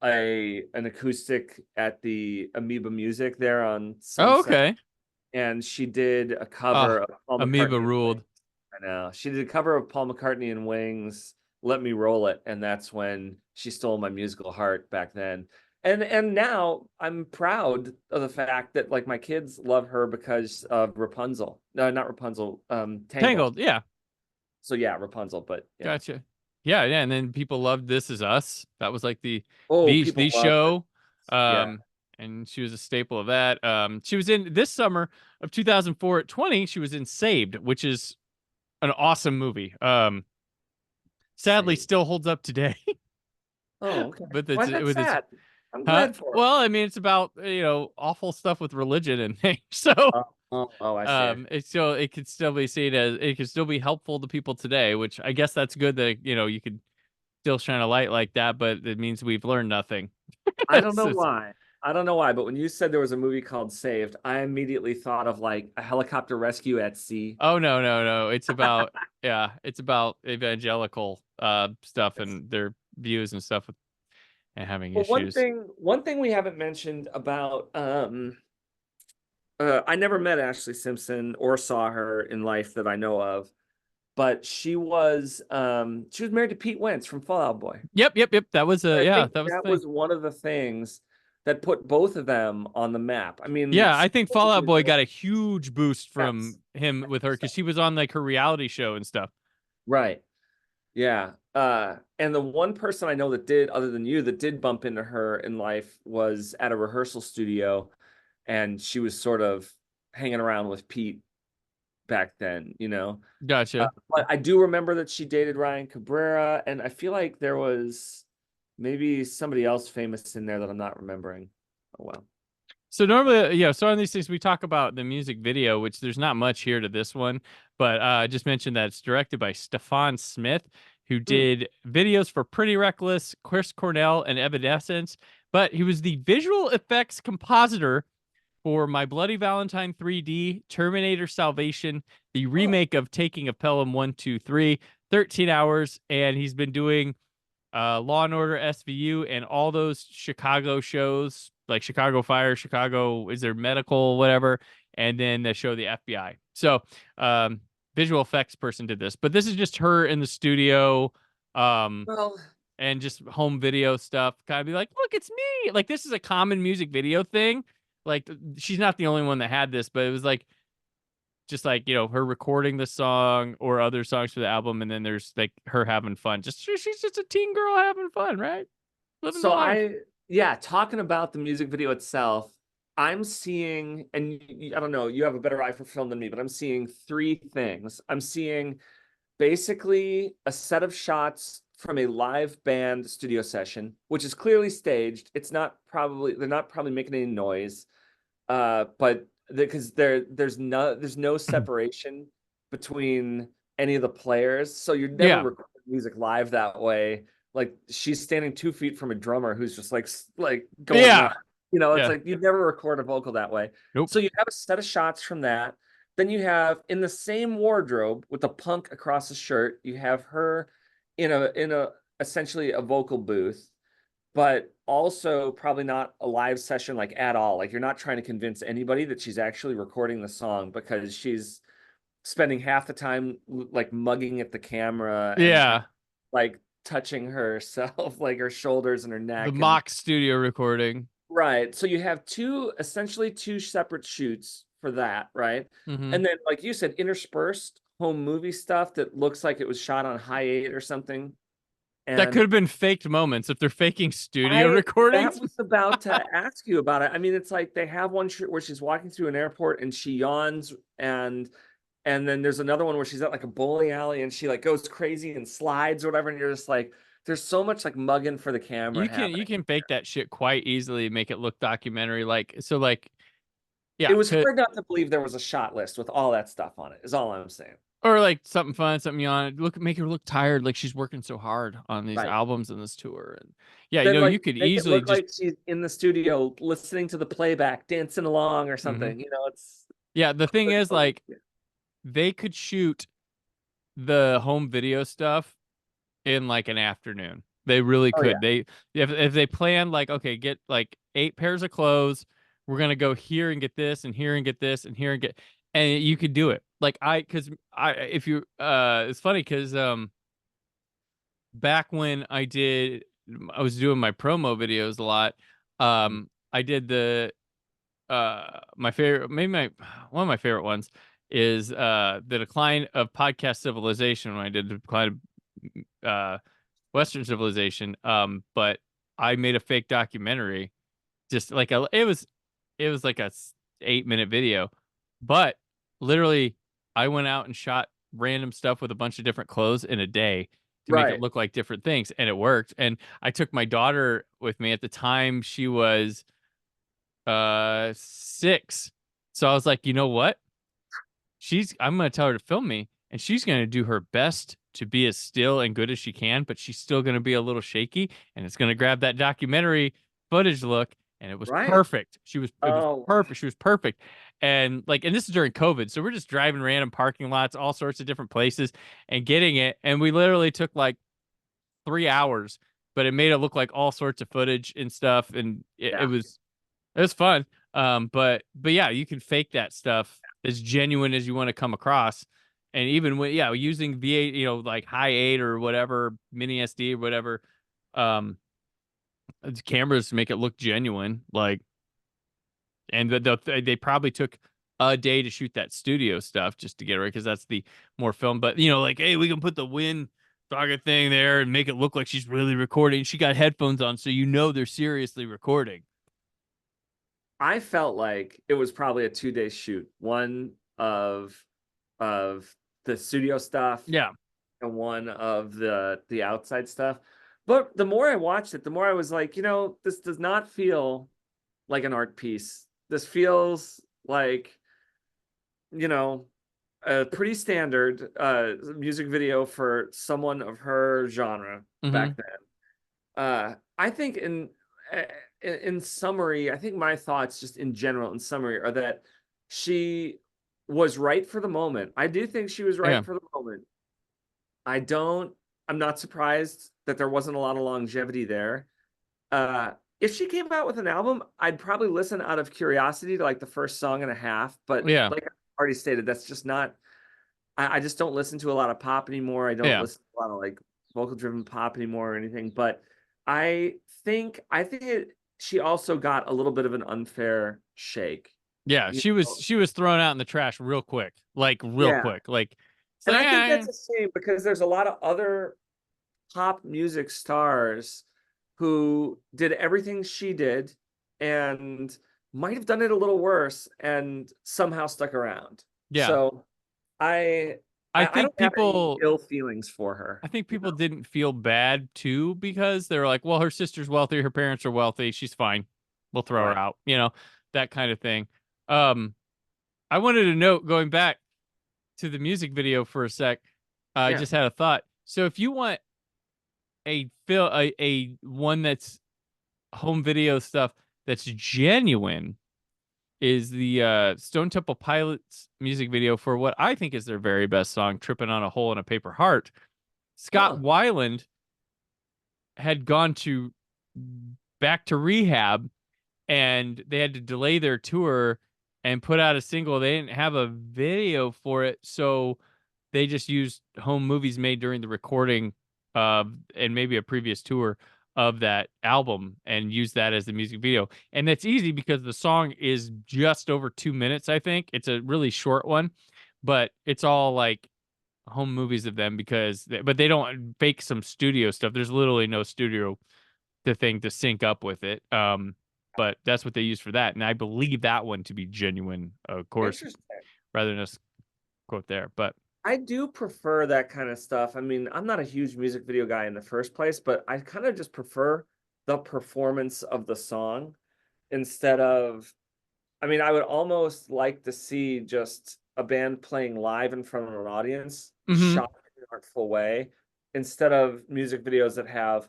S4: an acoustic at the Amoeba Music there on Sunset.
S3: Oh, okay.
S4: And she did a cover of Paul
S3: Amoeba
S4: McCartney.
S3: ruled.
S4: I know. She did a cover of Paul McCartney and Wings, "Let Me Roll It," and that's when she stole my musical heart back then. And now I'm proud of the fact that like my kids love her because of Rapunzel. No, not Rapunzel, Tangled.
S3: Yeah.
S4: So yeah, Rapunzel, but yeah.
S3: Gotcha. Yeah, and then people loved This Is Us. That was like the
S4: Oh,
S3: the
S4: people
S3: the
S4: love it.
S3: show.
S4: Yeah.
S3: And she was a staple of that. She was in this summer of 2004 at 20, she was in Saved, which is an awesome movie. Sadly
S4: Same.
S3: still holds up today.
S4: Oh, okay.
S3: But
S4: Why
S3: it's
S4: is that
S3: with its
S4: sad? I'm
S3: huh?
S4: glad for her.
S3: Well, I mean, it's about, awful stuff with religion and things. So
S4: I see.
S3: it's still, it could still be seen as, it could still be helpful to people today, which I guess that's good that, you could still shine a light like that, but it means we've learned nothing.
S4: I don't know
S3: It's-
S4: why. I don't know why, but when you said there was a movie called Saved, I immediately thought of like a helicopter rescue at sea.
S3: oh no, no, no. It's about yeah, it's about evangelical stuff and their views and stuff and having
S4: Well,
S3: issues.
S4: one thing we haven't mentioned about I never met Ashlee Simpson or saw her in life that I know of, but she was married to Pete Wentz from Fall Out Boy.
S3: Yep. That was
S4: I
S3: yeah,
S4: think
S3: that was the
S4: that
S3: thing.
S4: was one of the things that put both of them on the map. I mean,
S3: Yeah, I think Fall Out
S4: supposedly
S3: Boy got a huge boost from
S4: yes,
S3: him with her because she was on like her reality show and stuff.
S4: right. Yeah. And the one person I know that did, other than you, that did bump into her in life was at a rehearsal studio, and she was sort of hanging around with Pete back then, you know.
S3: Gotcha.
S4: But I do remember that she dated Ryan Cabrera, and I feel like there was maybe somebody else famous in there that I'm not remembering. Oh well.
S3: So normally, yeah, so on these things we talk about the music video, which there's not much here to this one, but I just mentioned that it's directed by Stefan Smith, who
S4: Hmm.
S3: did videos for Pretty Reckless, Chris Cornell, and Evanescence. But he was the visual effects compositor for My Bloody Valentine 3D, Terminator Salvation, the
S4: Oh,
S3: remake of Taking of Pelham 123, 13 Hours, and he's been doing Law and Order SVU and all those Chicago shows like Chicago Fire, Chicago is there medical, whatever, and then the show the FBI. So visual effects person did this, but this is just her in the studio, um,
S4: well,
S3: and just home video stuff. Kind of be like, look, it's me. Like this is a common music video thing. Like she's not the only one that had this, but it was like just like her recording the song or other songs for the album, and then there's like her having fun. Just she's just a teen girl having fun, right? Living the
S4: so
S3: life.
S4: yeah, talking about the music video itself, I'm seeing, and I don't know, you have a better eye for film than me, but I'm seeing three things. I'm seeing basically a set of shots from a live band studio session, which is clearly staged. They're not probably making any noise. But because there's no separation between any of the players, so you're never
S3: Yeah,
S4: recording music live that way. Like she's standing 2 feet from a drummer who's just like going
S3: yeah,
S4: nuts. You know, it's
S3: yeah.
S4: like you'd never record a vocal that way.
S3: Nope.
S4: So you have a set of shots from that. Then you have in the same wardrobe with the punk across the shirt, you have her in a essentially a vocal booth, but also probably not a live session like at all. Like you're not trying to convince anybody that she's actually recording the song because she's spending half the time like mugging at the camera and
S3: Yeah,
S4: like touching herself, like her shoulders and her
S3: the
S4: neck. And
S3: mock studio recording.
S4: right. So you have essentially two separate shoots for that, right?
S3: Hmm.
S4: And then, like you said, interspersed home movie stuff that looks like it was shot on high eight or something.
S3: That could
S4: And
S3: have been faked moments if they're faking studio
S4: I that
S3: recordings.
S4: was about to ask you about it. I mean, it's like they have one where she's walking through an airport and she yawns, and then there's another one where she's at like a bowling alley and she like goes crazy and slides or whatever, and you're just like, there's so much like mugging for the camera
S3: You
S4: happening.
S3: can fake that shit quite easily, make it look documentary like. So like
S4: It
S3: yeah,
S4: was hard not to believe there was a shot list with all that stuff on it, is all I'm saying.
S3: or like something fun, something you on look, make her look tired, like she's working so hard on these
S4: Right.
S3: albums and this tour, and yeah,
S4: Then
S3: you
S4: like
S3: could
S4: make it
S3: easily
S4: look
S3: just
S4: like she's in the studio listening to the playback, dancing along or
S3: mhm.
S4: something. You know, it's
S3: Yeah. The thing is, like, they could shoot the home video stuff in like an afternoon. They really
S4: oh yeah.
S3: could. They if they plan like, okay, get like 8 pairs of clothes, we're gonna go here and get this and here and get this and here and get, and you could do it. Like because I if you it's funny because back when I was doing my promo videos a lot, I did the my favorite, maybe my one of my favorite ones is the decline of podcast civilization, when I did the decline of Western civilization. But I made a fake documentary, just like it was like a 8-minute video, but literally I went out and shot random stuff with a bunch of different clothes in a day to make it
S4: Right.
S3: look like different things, and it worked. And I took my daughter with me. At the time she was 6. So I was like, you know what? I'm gonna tell her to film me, and she's gonna do her best to be as still and good as she can, but she's still gonna be a little shaky, and it's gonna grab that documentary footage look, and it was
S4: Right.
S3: perfect. It was
S4: Oh,
S3: perfect. She was perfect. And like, and this is during COVID, so we're just driving random parking lots, all sorts of different places, and getting it. And we literally took like 3 hours, but it made it look like all sorts of footage and stuff, and
S4: yeah.
S3: it was fun. But yeah, you can fake that stuff as genuine as you want to come across. And even when, yeah, using V8, like high 8 or whatever, mini SD or whatever, um, cameras to make it look genuine. Like, and they probably took a day to shoot that studio stuff just to get it right, because that's the more film. But like, hey, we can put the wind target thing there and make it look like she's really recording. She got headphones on, so they're seriously recording.
S4: I felt like it was probably a 2-day shoot. One of the studio stuff,
S3: Yeah.
S4: and one of the outside stuff. But the more I watched it, the more I was like, this does not feel like an art piece. This feels like, a pretty standard music video for someone of her genre back then. I think in summary, I think my thoughts just in general in summary are that she was right for the moment. I do think she was
S3: Yeah.
S4: right for the moment. I'm not surprised that there wasn't a lot of longevity there. If she came out with an album, I'd probably listen out of curiosity to like the first song and a half. But
S3: Yeah.
S4: like I already stated, that's just not, I just don't listen to a lot of pop anymore. I don't
S3: Yeah.
S4: listen to a lot of like vocal driven pop anymore or anything. But I think she also got a little bit of an unfair shake.
S3: Yeah,
S4: You know?
S3: she was thrown out in the trash real quick. Like real
S4: Yeah.
S3: quick. Like it's
S4: And
S3: like
S4: I think that's a shame because there's a lot of other pop music stars who did everything she did and might have done it a little worse and somehow stuck around.
S3: yeah.
S4: So I
S3: I
S4: I
S3: think
S4: don't have any
S3: people
S4: ill feelings for her.
S3: I think people didn't feel bad too, because they're like, well, her sister's wealthy, her parents are wealthy, she's fine. We'll throw her
S4: Right.
S3: out, that kind of thing. Um I wanted to note, going back to the music video for a sec, I
S4: Yeah.
S3: just had a thought. So if you want a one that's home video stuff that's genuine, is the Stone Temple Pilots music video for what I think is their very best song, "Tripping on a Hole in a Paper Heart." Scott
S4: Huh.
S3: Weiland had gone back to rehab, and they had to delay their tour and put out a single. They didn't have a video for it, so they just used home movies made during the recording of, and maybe a previous tour of that album, and used that as the music video. And that's easy because the song is just over 2 minutes, I think. It's a really short one, but it's all like home movies of them, but they don't fake some studio stuff. There's literally no studio to sync up with it. But that's what they use for that. And I believe that one to be genuine, of course,
S4: Interesting.
S3: rather than just quote there. But
S4: I do prefer that kind of stuff. I mean, I'm not a huge music video guy in the first place, but I kind of just prefer the performance of the song instead of, I mean, I would almost like to see just a band playing live in front of an audience,
S3: mhm.
S4: shot in an artful way, instead of music videos that have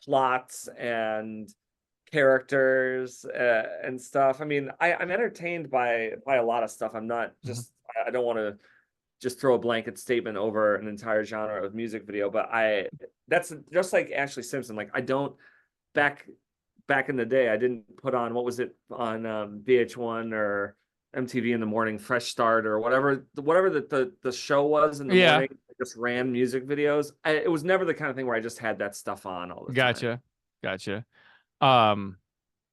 S4: plots and characters and stuff. I mean, I'm entertained by a lot of stuff. I'm not
S3: Mhm.
S4: just, I don't want to just throw a blanket statement over an entire genre of music video, but that's just like Ashlee Simpson. Like I don't back back in the day, I didn't put on, what was it on VH1 or MTV in the morning, Fresh Start or whatever the show was in the
S3: Yeah,
S4: morning. I just ran music videos. It was never the kind of thing where I just had that stuff on all the time.
S3: gotcha. Gotcha. Um,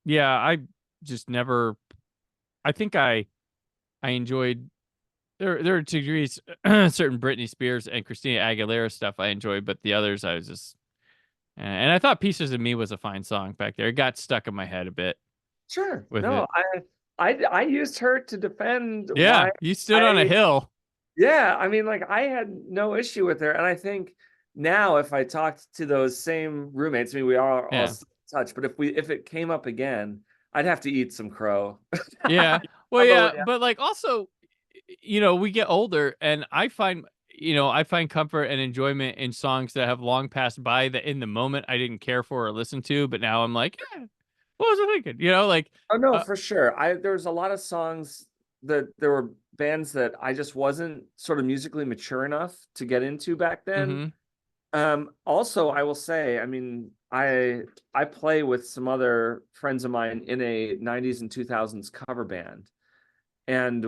S3: Yeah, I just never. I think I enjoyed. There are degrees, certain Britney Spears and Christina Aguilera stuff I enjoyed, but the others I was just. And I thought "Pieces of Me" was a fine song back there. It got stuck in my head a bit
S4: Sure.
S3: with
S4: No,
S3: it.
S4: I used her to defend
S3: Yeah,
S4: why
S3: you stood on a
S4: I
S3: hill.
S4: yeah, I mean, like I had no issue with her, and I think now if I talked to those same roommates, I mean, we are all
S3: Yeah.
S4: still in touch, but if it came up again, I'd have to eat some crow.
S3: Yeah. Well,
S4: Probably,
S3: yeah, but like also, we get older, and I find comfort and enjoyment in songs that have long passed by that in the moment I didn't care for or listen to, but now I'm like, yeah, what was I thinking? Like,
S4: oh no,
S3: uh,
S4: for sure. There's a lot of songs that there were bands that I just wasn't sort of musically mature enough to get into back then.
S3: hmm
S4: Also, I will say, I mean, I play with some other friends of mine in a 90s and 2000s cover band. And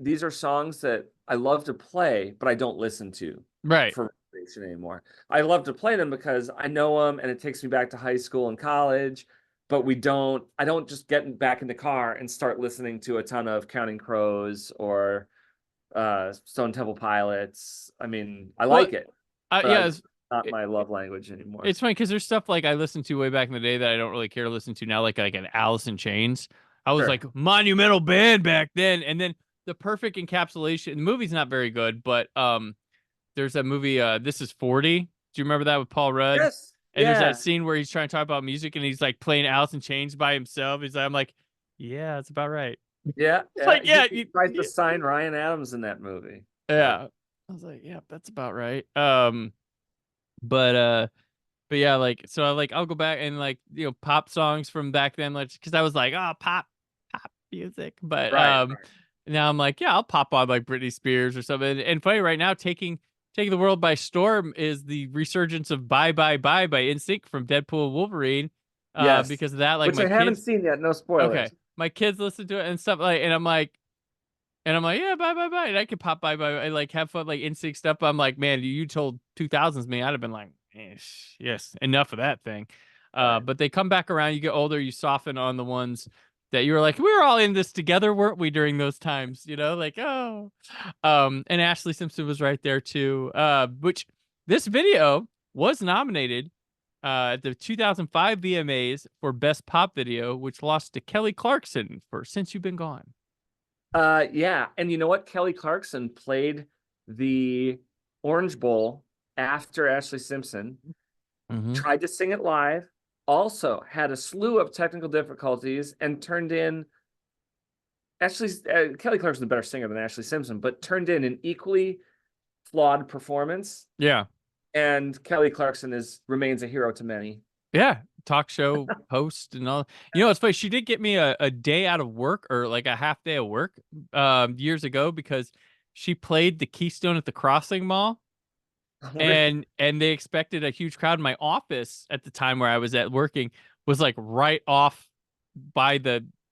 S4: these are songs that I love to play, but I don't listen to
S3: right.
S4: for recreation anymore. I love to play them because I know them and it takes me back to high school and college, but I don't just get back in the car and start listening to a ton of Counting Crows or Stone Temple Pilots. I mean, I
S3: Well,
S4: like it, but
S3: yeah,
S4: it's not my love language anymore.
S3: it's funny because there's stuff like I listened to way back in the day that I don't really care to listen to now, like an Alice in Chains. I was
S4: Sure.
S3: like monumental band back then, and then the perfect encapsulation. The movie's not very good, but there's that movie, This Is 40. Do you remember that with Paul Rudd?
S4: Yes.
S3: And there's that
S4: Yeah.
S3: scene where he's trying to talk about music and he's like playing Alice in Chains by himself. I'm like, yeah, that's about right.
S4: Yeah.
S3: It's
S4: Yeah.
S3: like, yeah,
S4: He tries to sign Ryan Adams in that movie. Yep.
S3: yeah. I was like, yeah, that's about right. But yeah, like so I'll go back and like pop songs from back then, like because I was like, oh, pop music. But
S4: Right.
S3: now I'm like, yeah, I'll pop on like Britney Spears or something. And funny right now, taking the world by storm is the resurgence of Bye Bye Bye by NSYNC from Deadpool and Wolverine.
S4: Yes.
S3: Because of that, like
S4: Which
S3: my
S4: I haven't
S3: kids,
S4: seen yet. No
S3: okay,
S4: spoilers.
S3: my kids listen to it and stuff like, and I'm like, yeah, bye, bye, bye. And I could pop by, and like have fun, like NSYNC stuff. But I'm like, man, you told 2000s me, I'd have been like, yes, enough of that thing.
S4: Right.
S3: But they come back around. You get older, you soften on the ones that you were like, we were all in this together, weren't we? During those times, like, oh, and Ashlee Simpson was right there too. Which this video was nominated at the 2005 VMAs for Best Pop Video, which lost to Kelly Clarkson for Since You've Been Gone.
S4: Yeah, and you know what? Kelly Clarkson played the Orange Bowl after Ashlee Simpson,
S3: Mm-hmm.
S4: tried to sing it live, also had a slew of technical difficulties, and turned in Kelly Clarkson's a better singer than Ashlee Simpson, but turned in an equally flawed performance.
S3: Yeah.
S4: And Kelly Clarkson remains a hero to many.
S3: Yeah. Talk show host and all. It's funny. She did get me a day out of work or like a half day of work years ago because she played the Keystone at the Crossing Mall. And they expected a huge crowd. My office at the time where I was at working was like right off by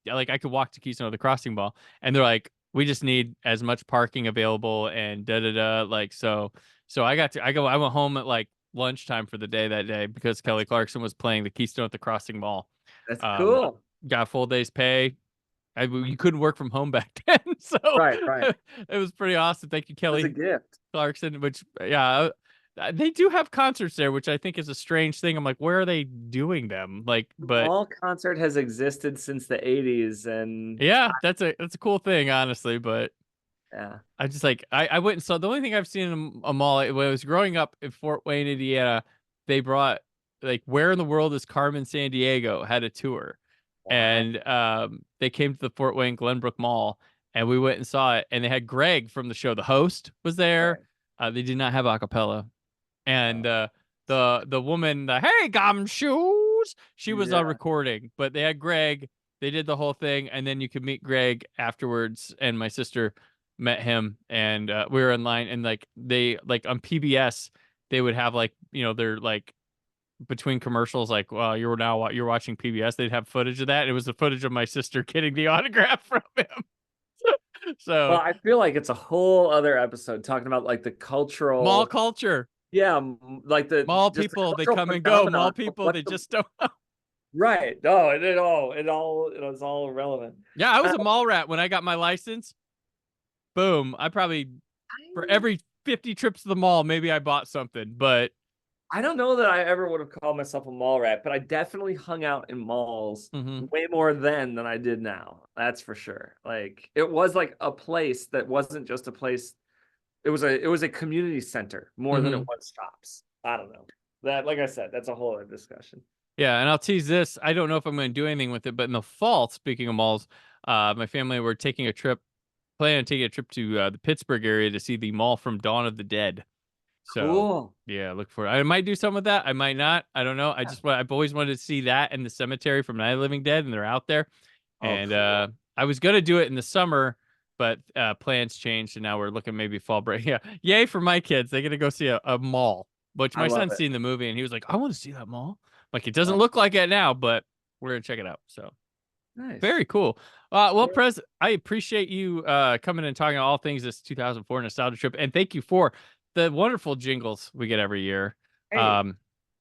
S3: like I could walk to Keystone at the Crossing Mall. And they're like, we just need as much parking available and da da da. Like so I went home at like lunchtime for the day that day because Kelly Clarkson was playing the Keystone at the Crossing Mall.
S4: That's
S3: Um,
S4: cool.
S3: got full day's pay. You couldn't work from home back then, so
S4: Right.
S3: it was pretty awesome. Thank you,
S4: It was a
S3: Kelly
S4: gift.
S3: Clarkson. Which, yeah, they do have concerts there, which I think is a strange thing. I'm like, where are they doing them? Like, but
S4: Mall concert has existed since the 80s, and
S3: yeah, that's a cool thing, honestly. But
S4: yeah.
S3: I just like I went and saw the only thing I've seen in a mall when I was growing up in Fort Wayne, Indiana. They brought like Where in the World is Carmen Sandiego had a tour,
S4: Wow.
S3: and they came to the Fort Wayne Glenbrook Mall, and we went and saw it. And they had Greg from the show. The host was there. They did not have acapella, and the woman, the hey gumshoes, she was on recording, but they had Greg. They did the whole thing, and then you could meet Greg afterwards. And my sister met him, and we were in line, and like they like on PBS, they would have like they're like between commercials, like you're watching PBS. They'd have footage of that. And it was the footage of my sister getting the autograph from him.
S4: Well,
S3: So
S4: I feel like it's a whole other episode talking about like the cultural
S3: mall culture.
S4: Yeah, like
S3: Mall
S4: just the
S3: people, they
S4: cultural
S3: come and go.
S4: phenomenon
S3: Mall
S4: of
S3: people,
S4: what
S3: they
S4: the
S3: just don't.
S4: Right. No, it was all irrelevant.
S3: Yeah, I was
S4: Uh,
S3: a mall rat when I got my license. Boom. I probably for every 50 trips to the mall, maybe I bought something, but
S4: I don't know that I ever would have called myself a mall rat, but I definitely hung out in malls
S3: mhm.
S4: way more then than I did now. That's for sure. Like it was like a place that wasn't just a place. It was a community center more than it
S3: Mhm.
S4: was shops. I don't know. That, like I said, that's a whole other discussion.
S3: Yeah, and I'll tease this. I don't know if I'm going to do anything with it, but in the fall, speaking of malls, my family were taking a trip, planning on taking a trip to the Pittsburgh area to see the mall from Dawn of the Dead. So,
S4: Cool.
S3: yeah, look for it. I might do some with that. I might not. I don't know. I've always wanted to see that and the cemetery from Night of the Living Dead, and they're out there.
S4: Oh,
S3: And
S4: cool.
S3: I was gonna do it in the summer, but plans changed, and now we're looking maybe fall break. Yeah, yay for my kids. They're gonna go see a mall, which
S4: I
S3: my
S4: love
S3: son's
S4: it.
S3: seen the movie, and he was like, "I want to see that mall." Like it doesn't
S4: Oh,
S3: look like it now, but we're gonna check it out. So
S4: nice.
S3: very cool. Well,
S4: Yeah.
S3: Prez, I appreciate you coming and talking all things this 2004 nostalgia trip, and thank you for the wonderful jingles we get every year.
S4: Hey,
S3: Um,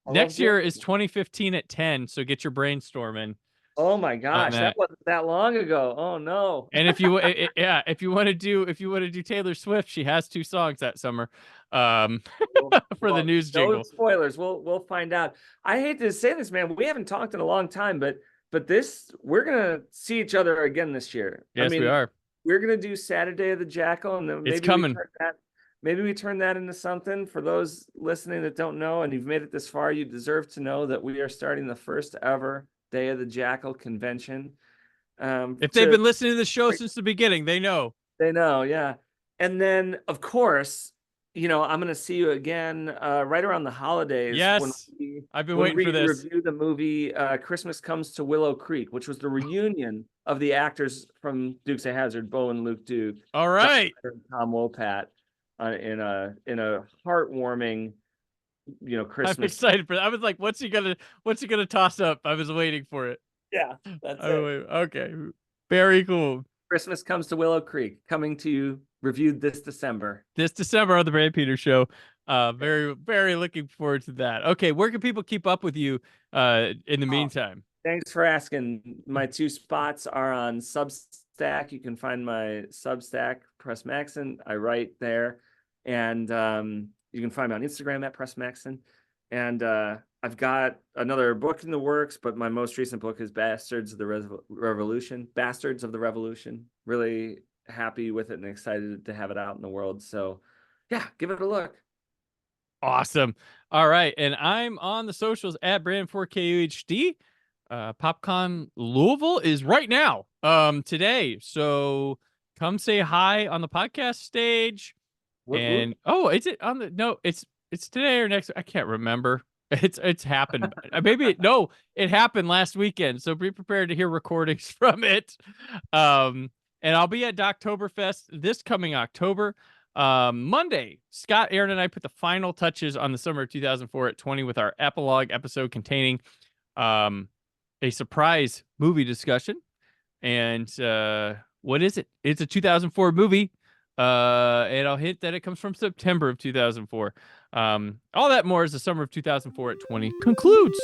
S4: I love
S3: Next year
S4: doing
S3: is
S4: it.
S3: 2015 at 10, so get your brainstorming
S4: Oh my
S3: on
S4: gosh, that
S3: that.
S4: wasn't that long ago. Oh no.
S3: And yeah, if you want to do Taylor Swift, she has 2 songs that summer, um,
S4: Well,
S3: for the
S4: well,
S3: news
S4: no
S3: jingle.
S4: spoilers. We'll find out. I hate to say this, man. We haven't talked in a long time, but this we're gonna see each other again this year. I
S3: Yes, we
S4: mean,
S3: are.
S4: we're gonna do Saturday of the Jackal, and then
S3: It's coming.
S4: maybe we turn that into something for those listening that don't know, and you've made it this far. You deserve to know that we are starting the first ever Day of the Jackal convention.
S3: If they've
S4: To
S3: been listening to the show since the beginning, they know.
S4: They know, yeah. And then, of course, I'm going to see you again right around the holidays
S3: Yes, I've been
S4: when
S3: waiting for
S4: we
S3: this.
S4: review the movie Christmas Comes to Willow Creek, which was the reunion of the actors from Dukes of Hazzard, Bo and Luke Duke,
S3: All
S4: John
S3: right,
S4: Ritter and Tom Wopat, in a heartwarming,
S3: I'm
S4: Christmas.
S3: excited for that. I was like, what's he gonna toss up? I was waiting for it.
S4: Yeah, that's
S3: Oh,
S4: it.
S3: wait, okay, very cool.
S4: Christmas Comes to Willow Creek, coming to you reviewed this December.
S3: This December on the Brand Peter Show. Very looking forward to that. Okay, where can people keep up with you in the meantime?
S4: Thanks for asking. My 2 spots are on Substack. You can find my Substack, Pres Maxson. I write there. And you can find me on Instagram at Pres Maxson. And I've got another book in the works, but my most recent book is Bastards of the Revolution. Bastards of the Revolution. Really happy with it and excited to have it out in the world. So yeah, give it a look.
S3: Awesome. All right, and I'm on the socials at Brand4KUHD. PopCon Louisville is right now, today. So come say hi on the podcast stage.
S4: Whoop, whoop.
S3: And oh, is it on the no? It's today or next. I can't remember. It's happened. No, it happened last weekend. So be prepared to hear recordings from it. And I'll be at Doctoberfest this coming October. Monday, Scott, Aaron, and I put the final touches on the summer of 2004 at 20 with our epilogue episode containing a surprise movie discussion. And what is it? It's a 2004 movie. And I'll hint that it comes from September of 2004. All that more as the summer of 2004 at 20 concludes.